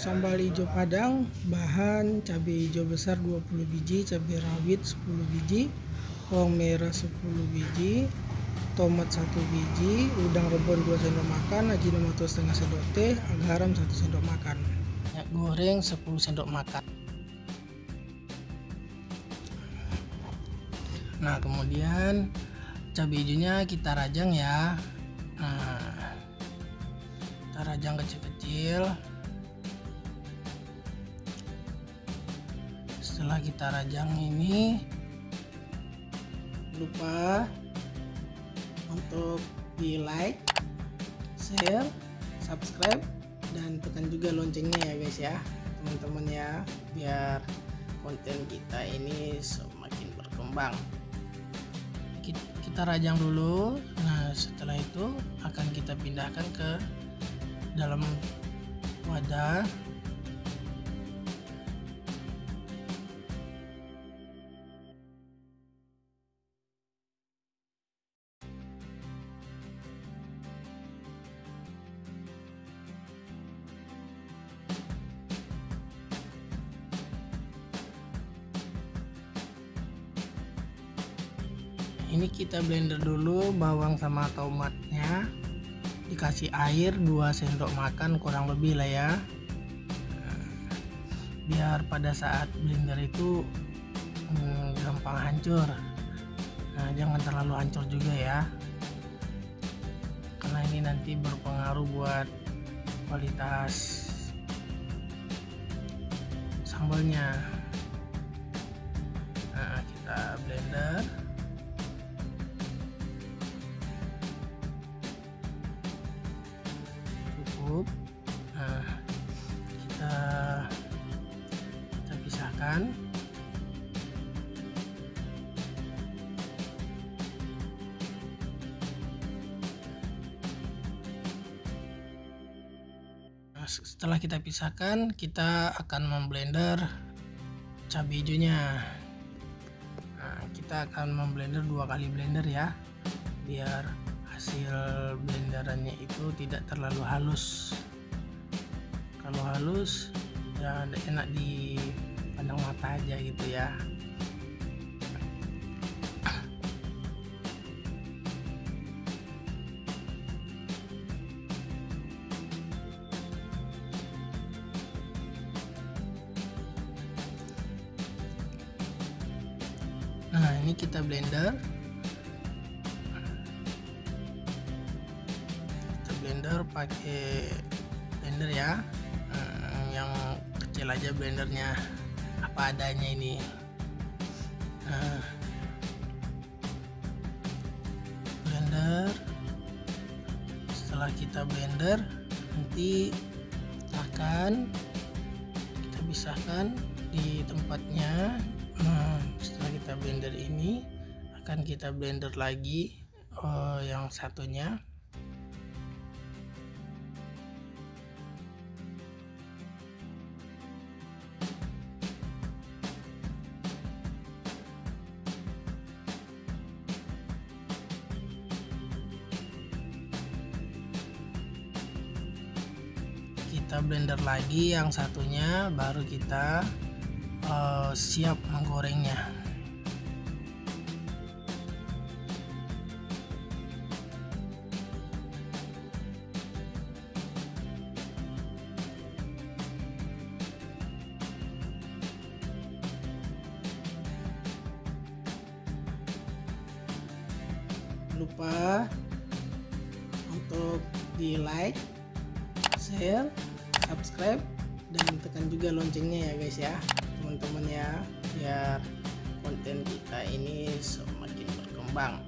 sambal hijau padang, bahan cabai hijau besar 20 biji, cabai rawit 10 biji, bawang merah 10 biji, tomat 1 biji, udang rebon 2 sendok makan, ajinomoto setengah sendok teh, garam 1 sendok makan. Minyak goreng 10 sendok makan. Nah, kemudian cabai hijaunya kita rajang ya. Nah, kita rajang kecil-kecil. Setelah kita rajang ini, lupa untuk di like, share, subscribe, dan tekan juga loncengnya ya guys ya teman-teman ya, biar konten kita ini semakin berkembang. Kita rajang dulu. Nah, setelah itu akan kita pindahkan ke dalam wadah. Ini kita blender dulu bawang sama tomatnya, dikasih air 2 sendok makan kurang lebih lah ya, biar pada saat blender itu gampang hancur. Nah, jangan terlalu hancur juga ya, karena ini nanti berpengaruh buat kualitas sambalnya. Nah, kita blender. Nah, kita pisahkan. Nah, setelah kita pisahkan, kita akan memblender cabai hijaunya. Nah, kita akan memblender 2 kali blender ya, biar hasil blenderannya itu tidak terlalu halus. Kalau halus ya enak di pandang mata aja gitu ya. Nah, ini kita blender pakai blender ya, yang kecil aja blendernya, apa adanya ini. Nah, blender. Setelah kita blender, nanti akan kita pisahkan di tempatnya. Nah, setelah kita blender ini, akan kita blender lagi yang satunya. Kita blender lagi yang satunya, baru kita siap menggorengnya. Lupa untuk di like, share, subscribe, dan tekan juga loncengnya ya guys ya teman-teman ya, biar konten kita ini semakin berkembang.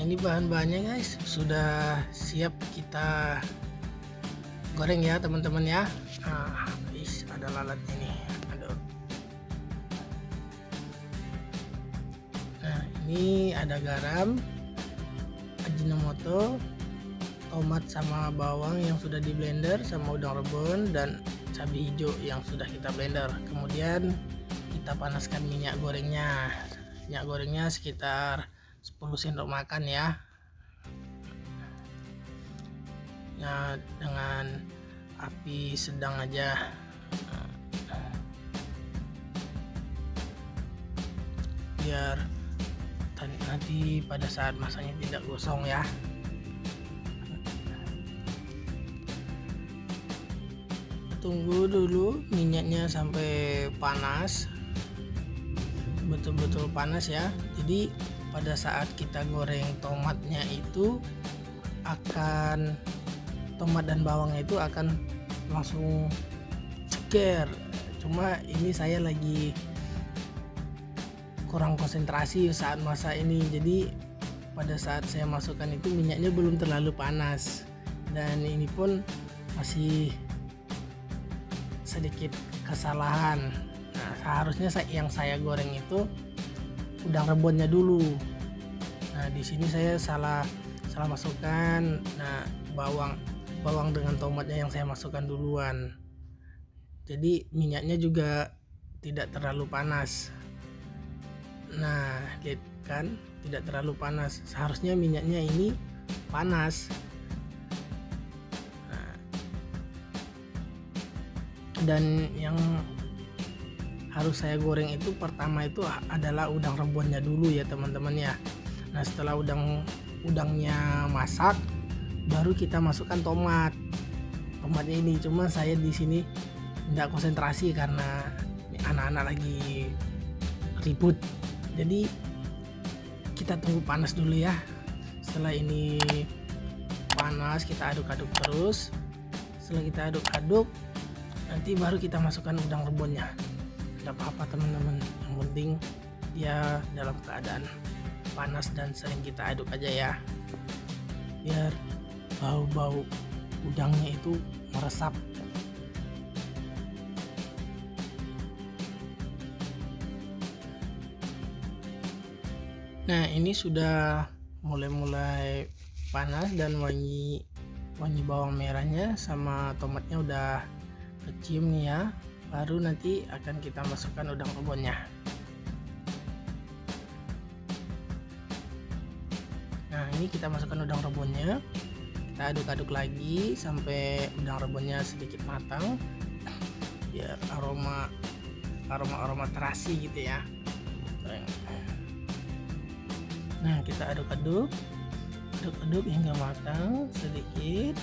ini bahan-bahannya guys, sudah siap kita goreng ya teman-teman ya. Nah, ada lalat ini. Aduh. Nah, ini ada garam, Ajinomoto, tomat sama bawang yang sudah di blender, sama udang rebon dan cabai hijau yang sudah kita blender. Kemudian kita panaskan minyak gorengnya. Minyak gorengnya sekitar 10 sendok makan ya. Nah, dengan api sedang aja. Biar nanti pada saat masaknya tidak gosong ya. Tunggu dulu minyaknya sampai panas, betul-betul panas ya. Jadi pada saat kita goreng tomatnya itu tomat dan bawangnya itu akan langsung ceker. Cuma ini saya lagi kurang konsentrasi saat masak ini, jadi pada saat saya masukkan itu minyaknya belum terlalu panas, dan ini pun masih sedikit kesalahan. Nah, seharusnya yang saya goreng itu udang rebonnya dulu. Nah, di sini saya salah masukkan. Nah, bawang dengan tomatnya yang saya masukkan duluan. Jadi minyaknya juga tidak terlalu panas. Nah, lihat kan, tidak terlalu panas. Seharusnya minyaknya ini panas. Nah, dan yang harus saya goreng itu pertama itu adalah udang rebonnya dulu ya teman-teman ya. Nah, setelah udangnya masak, baru kita masukkan tomatnya ini. Cuma saya di sini tidak konsentrasi karena anak-anak lagi ribut. Jadi kita tunggu panas dulu ya. Setelah ini panas, kita aduk-aduk terus. Setelah kita aduk-aduk, nanti baru kita masukkan udang rebonnya. Tidak apa-apa teman-teman, yang penting dia dalam keadaan panas dan sering kita aduk aja ya, biar bau-bau udangnya itu meresap. Nah, ini sudah mulai panas dan wangi bawang merahnya sama tomatnya udah kecium nih ya. Baru nanti akan kita masukkan udang rebonnya. Nah, ini kita masukkan udang rebonnya. Kita aduk-aduk lagi sampai udang rebonnya sedikit matang, biar aroma terasi gitu ya. Nah, kita aduk-aduk hingga matang sedikit.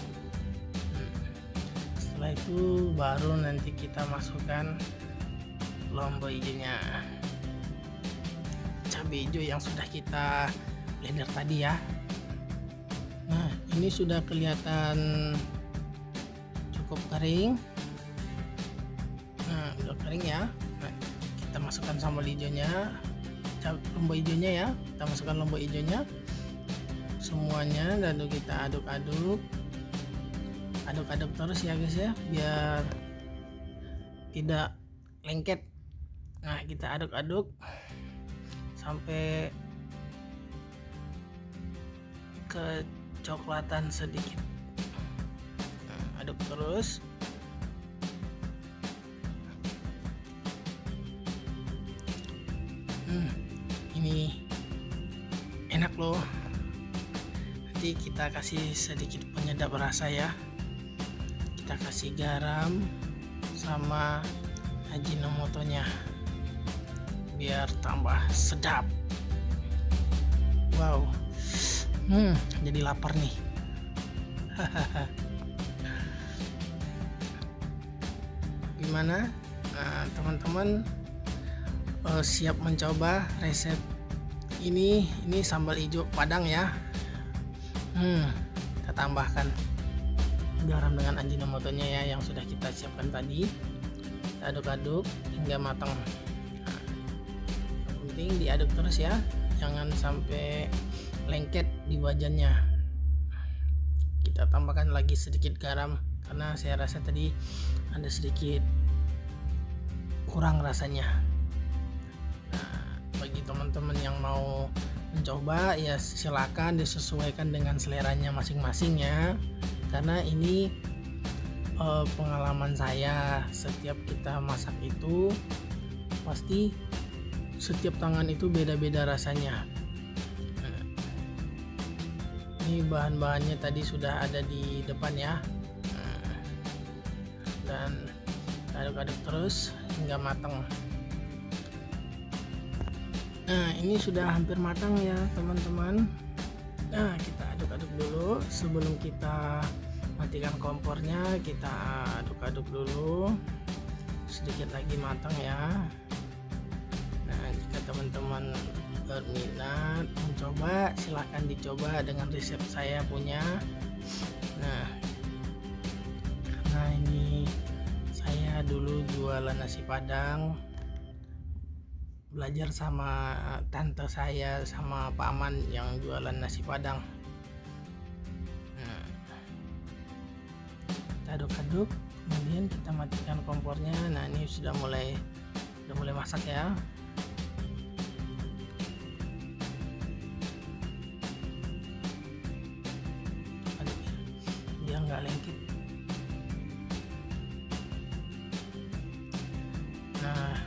Setelah itu baru nanti kita masukkan lombok hijaunya, cabai hijau yang sudah kita blender tadi ya. Nah, ini sudah kelihatan cukup kering. Nah, udah kering ya. Nah, kita masukkan sambal hijaunya, lombok hijaunya ya. Kita masukkan lombok hijaunya semuanya, lalu kita aduk-aduk terus ya guys ya, biar tidak lengket. Nah, kita aduk-aduk sampai kecoklatan sedikit. Nah, aduk terus. Ini enak loh. Nanti kita kasih sedikit penyedap rasa ya. Kita kasih garam sama Ajinomotonya biar tambah sedap. Wow, jadi lapar nih. Gimana teman-teman, siap mencoba resep ini sambal hijau Padang ya. Kita tambahkan garam dengan Ajinomotonya ya, yang sudah kita siapkan tadi. Kita aduk-aduk hingga matang. Yang penting diaduk terus ya, jangan sampai lengket di wajannya. Kita tambahkan lagi sedikit garam karena saya rasa tadi ada sedikit kurang rasanya. Nah, bagi teman-teman yang mau mencoba ya silakan disesuaikan dengan seleranya masing-masing ya, karena ini pengalaman saya, setiap kita masak itu pasti setiap tangan itu beda-beda rasanya. Ini bahan-bahannya tadi sudah ada di depan ya, dan aduk-aduk terus hingga matang. Nah, ini sudah hampir matang ya teman-teman. Nah, kita aduk-aduk dulu sebelum kita matikan kompornya. Kita aduk-aduk dulu sedikit lagi matang ya. Nah, jika teman-teman berminat mencoba, silahkan dicoba dengan resep saya punya. Nah, karena ini saya dulu jualan nasi Padang, belajar sama tante saya sama paman yang jualan nasi Padang. Nah, kita aduk-aduk, kemudian kita matikan kompornya. Nah, ini sudah mulai masak ya. Aduk ya, biar nggak lengket. Nah,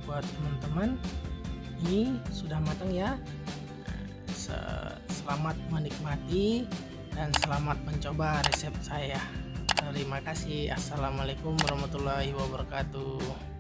buat teman-teman, ini sudah matang ya. Selamat menikmati dan selamat mencoba resep saya. Terima kasih. Assalamualaikum warahmatullahi wabarakatuh.